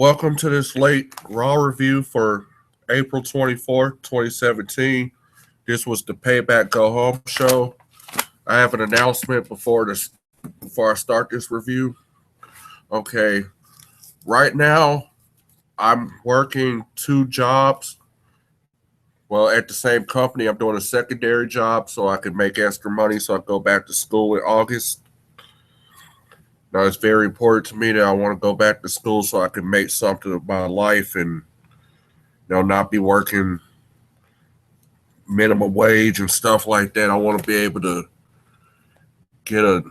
Welcome to this late Raw review for April 24th, 2017. This was the Payback Go Home show. I have an announcement before I start this review. Okay, right now I'm working two jobs. Well, at the same company, I'm doing a secondary job so I can make extra money so I can go back to school in August. Now, it's very important to me that I want to go back to school so I can make something of my life and not be working minimum wage and stuff like that. I want to be able to get a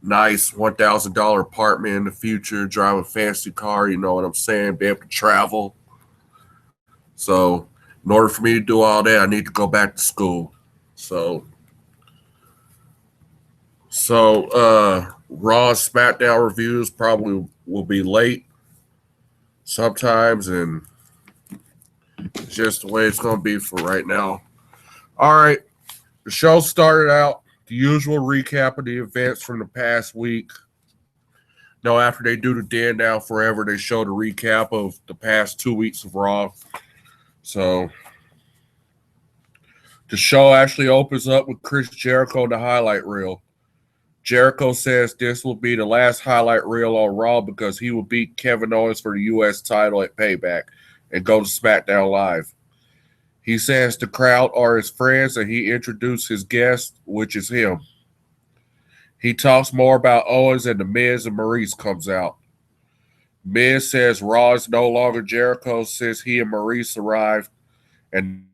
nice $1,000 apartment in the future, drive a fancy car, you know what I'm saying, be able to travel. So, in order for me to do all that, I need to go back to school. So, Raw and SmackDown reviews probably will be late sometimes, and it's just the way it's going to be for right now. All right, the show started out the usual recap of the events from the past week. Now, after they do the Dan Now Forever, they show the recap of the past 2 weeks of Raw. So, the show actually opens up with Chris Jericho in the highlight reel. Jericho says this will be the last highlight reel on Raw because he will beat Kevin Owens for the U.S. title at Payback and go to SmackDown Live. He says the crowd are his friends and he introduced his guest, which is him. He talks more about Owens and the Miz, and Maurice comes out. Miz says Raw is no longer Jericho since he and Maurice arrived, and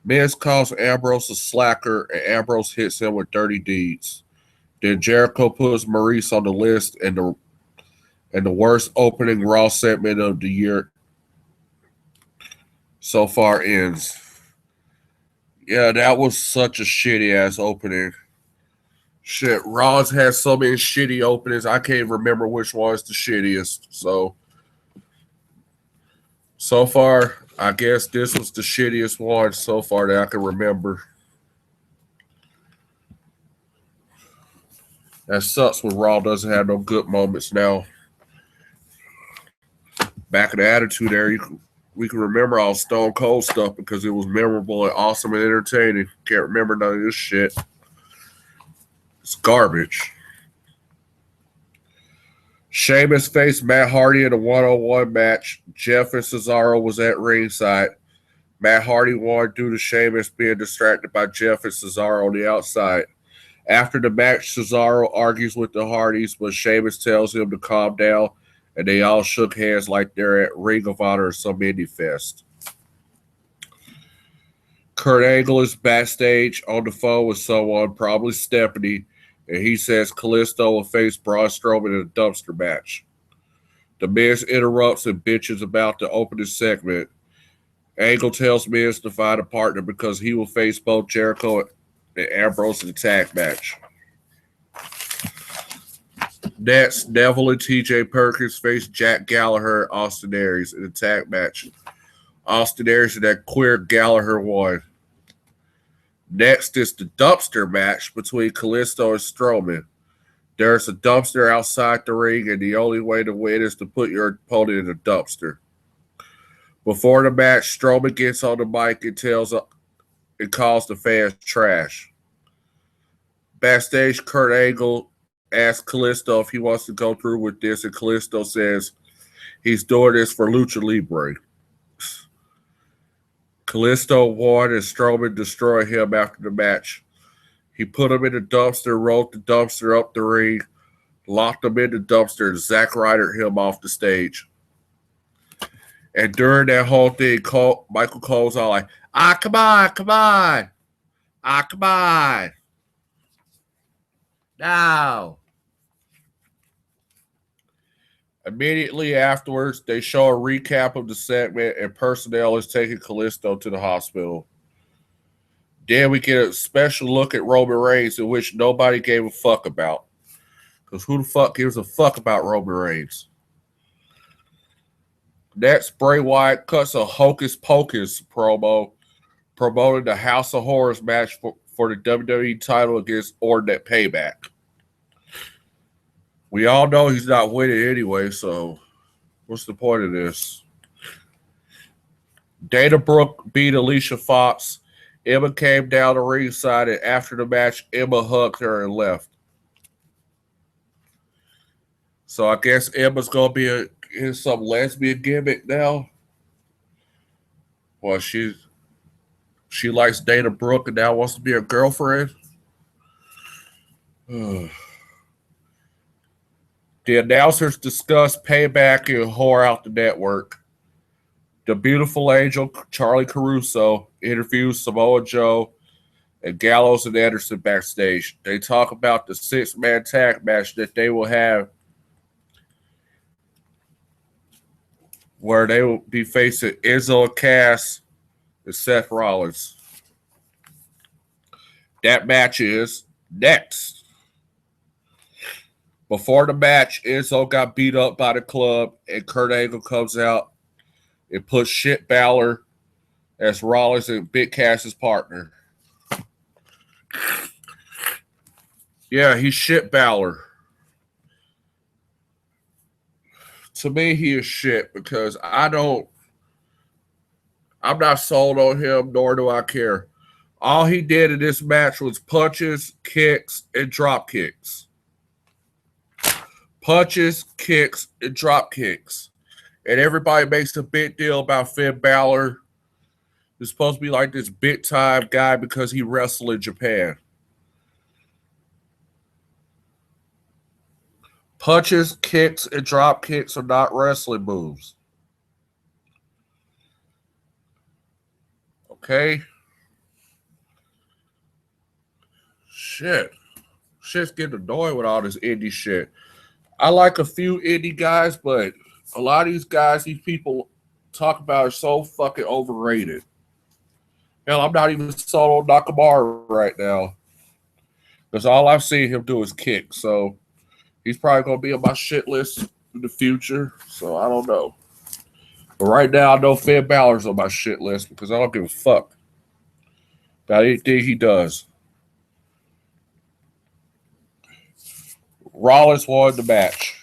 Miz calls Ambrose a slacker, and Ambrose hits him with dirty deeds. Then Jericho puts Maurice on the list, and the worst opening Raw segment of the year so far ends. Yeah, that was such a shitty ass opening. Shit, Raw's has so many shitty openings. I can't remember which one's the shittiest. So far, I guess this was the shittiest one so far that I can remember. That sucks when Raw doesn't have no good moments now. Back in the Attitude Era, we can remember all Stone Cold stuff because it was memorable and awesome and entertaining. Can't remember none of this shit. It's garbage. Sheamus faced Matt Hardy in a one-on-one match. Jeff and Cesaro was at ringside. Matt Hardy won due to Sheamus being distracted by Jeff and Cesaro on the outside. After the match, Cesaro argues with the Hardys, but Sheamus tells him to calm down, and they all shook hands like they're at Ring of Honor or some indie fest. Kurt Angle is backstage on the phone with someone, probably Stephanie, and he says Kalisto will face Braun Strowman in a dumpster match. The Miz interrupts and bitches about the opening segment. Angle tells Miz to find a partner because he will face both Jericho and Ambrose in a tag match. Next, Neville and TJ Perkins face Jack Gallagher and Austin Aries in a tag match. Austin Aries and that queer Gallagher won. Next is the dumpster match between Kalisto and Strowman. There's a dumpster outside the ring, and the only way to win is to put your opponent in a dumpster. Before the match, Strowman gets on the mic and calls the fans trash. Backstage, Kurt Angle asks Kalisto if he wants to go through with this, and Kalisto says He's doing this for Lucha Libre. Kalisto won and Strowman destroyed him after the match. He put him in the dumpster, rolled the dumpster up the ring, locked him in the dumpster, and Zack Rydered him off the stage. And during that whole thing, Michael Cole's all like, come on, come on. Come on. Now. Immediately afterwards, they show a recap of the segment, and personnel is taking Kalisto to the hospital. Then we get a special look at Roman Reigns, in which nobody gave a fuck about. Because who the fuck gives a fuck about Roman Reigns? Next, Bray Wyatt cuts a Hocus Pocus promo promoting the House of Horrors match for the WWE title against Orton at Payback. We all know he's not winning anyway, so what's the point of this? Dana Brooke beat Alicia Fox. Emma came down the ringside, and after the match, Emma hugged her and left. So I guess Emma's going to be in some lesbian gimmick now. Well, she likes Dana Brooke and now wants to be her girlfriend. The announcers discuss Payback and whore out the network. The beautiful angel, Charlie Caruso, interviews Samoa Joe and Gallows and Anderson backstage. They talk about the 6-man tag match that they will have, where they will be facing Enzo and Cass and Seth Rollins. That match is next. Before the match, Enzo got beat up by the club, and Kurt Angle comes out and puts shit Balor as Rollins and Big Cass's partner. Yeah, he's shit Balor. To me, he is shit because I'm not sold on him, nor do I care. All he did in this match was punches, kicks, and drop kicks. Punches, kicks, and drop kicks. And everybody makes a big deal about Finn Balor. He's supposed to be like this big-time guy because he wrestled in Japan. Punches, kicks, and drop kicks are not wrestling moves. Okay? Shit's getting annoying with all this indie shit. I like a few indie guys, but a lot of these guys, these people talk about are so fucking overrated. Hell, I'm not even sold on Nakamura right now. Because all I've seen him do is kick. So he's probably going to be on my shit list in the future. So I don't know. But right now, I know Finn Balor's on my shit list because I don't give a fuck about anything he does. Rollins won the match.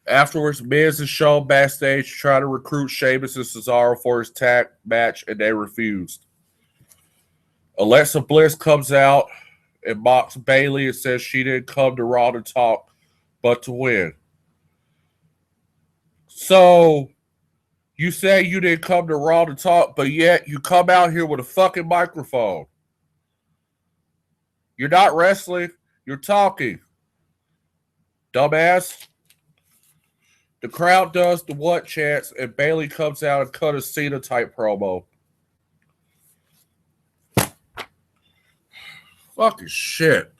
Afterwards, Miz is shown backstage trying to recruit Sheamus and Cesaro for his tag match, and they refused. Alexa Bliss comes out and mocks Bayley and says she didn't come to Raw to talk, but to win. So, you say you didn't come to Raw to talk, but yet you come out here with a fucking microphone. You're not wrestling, you're talking. Dumbass. The crowd does the what chants, and Bayley comes out and cut a Cena-type promo. Fucking shit.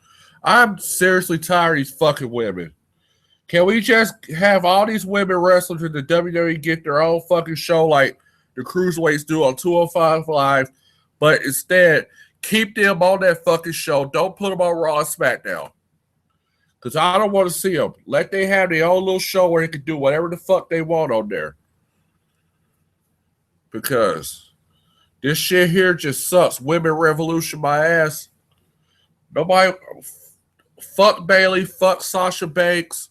I'm seriously tired of these fucking women. Can we just have all these women wrestlers in the WWE get their own fucking show like the Cruiserweights do on 205 Live, but instead keep them on that fucking show. Don't put them on Raw and SmackDown. Because I don't want to see them. Let they have their own little show where they can do whatever the fuck they want on there. Because this shit here just sucks. Women revolution my ass. Nobody... Fuck Bayley. Fuck Sasha Banks.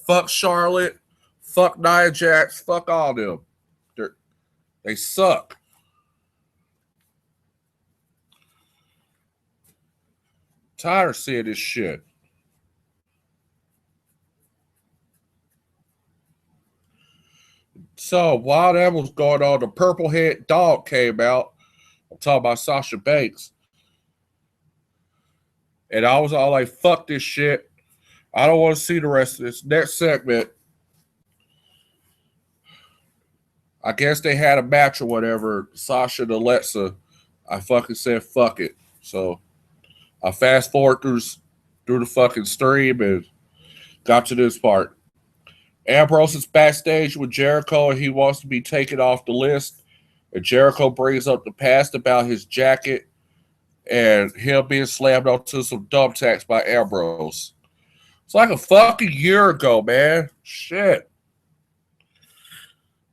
Fuck Charlotte. Fuck Nia Jax. Fuck all them. They suck. Tired of seeing this shit. So while that was going on, the purple head dog came out. I'm talking about Sasha Banks. And I was all like, fuck this shit. I don't want to see the rest of this. Next segment, I guess they had a match or whatever. Sasha and Alexa. I fucking said fuck it. So I fast forward through the fucking stream and got to this part. Ambrose is backstage with Jericho and he wants to be taken off the list. And Jericho brings up the past about his jacket and him being slammed onto some thumbtacks by Ambrose. It's like a fucking year ago, man. Shit.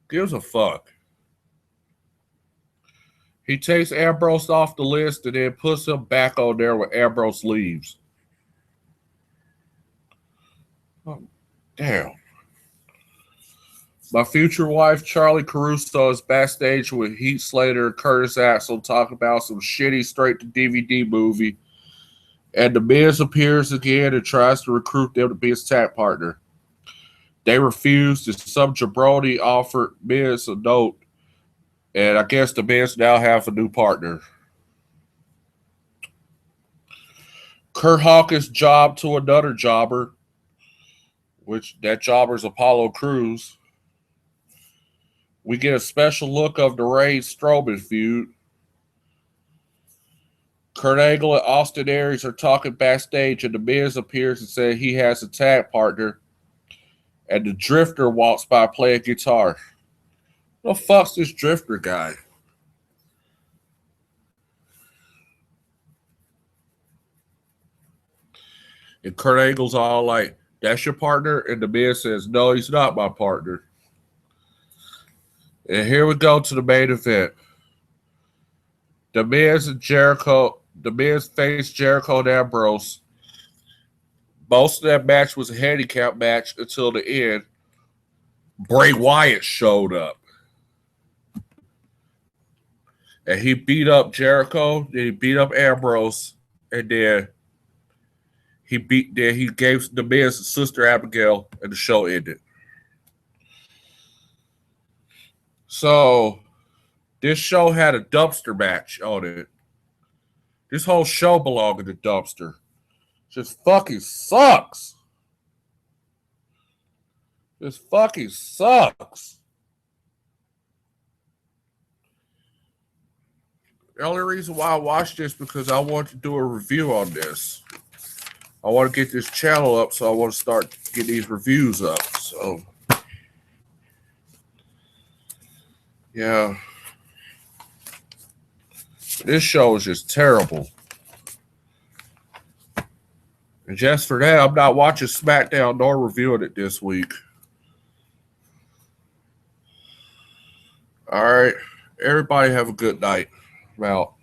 Gives a fuck. He takes Ambrose off the list and then puts him back on there when Ambrose leaves. Oh, damn. My future wife, Charlie Caruso, is backstage with Heath Slater and Curtis Axel talking about some shitty straight-to-DVD movie. And The Miz appears again and tries to recruit them to be his tag partner. They refused, and some jabroni offered Miz a note. And I guess The Miz now have a new partner. Kurt Hawkins jobbed to another jobber, which that jobber is Apollo Crews. We get a special look of the Reigns Strowman feud. Kurt Angle and Austin Aries are talking backstage, and The Miz appears and says he has a tag partner. And the Drifter walks by playing guitar. What the fuck's this Drifter guy? And Kurt Angle's all like, that's your partner? And The Miz says, no, he's not my partner. And here we go to the main event. The Miz faced Jericho and Ambrose. Most of that match was a handicap match until the end. Bray Wyatt showed up. And he beat up Jericho, then he beat up Ambrose, and then he gave The Miz Sister Abigail, and the show ended. So this show had a dumpster match on it. This whole show belonged in the dumpster. Just fucking sucks. This fucking sucks. The only reason why I watched this because I want to do a review on this. I want to get this channel up, so I want to start getting these reviews up. So, yeah. This show is just terrible. And just for that, I'm not watching SmackDown nor reviewing it this week. All right. Everybody have a good night. I'm out.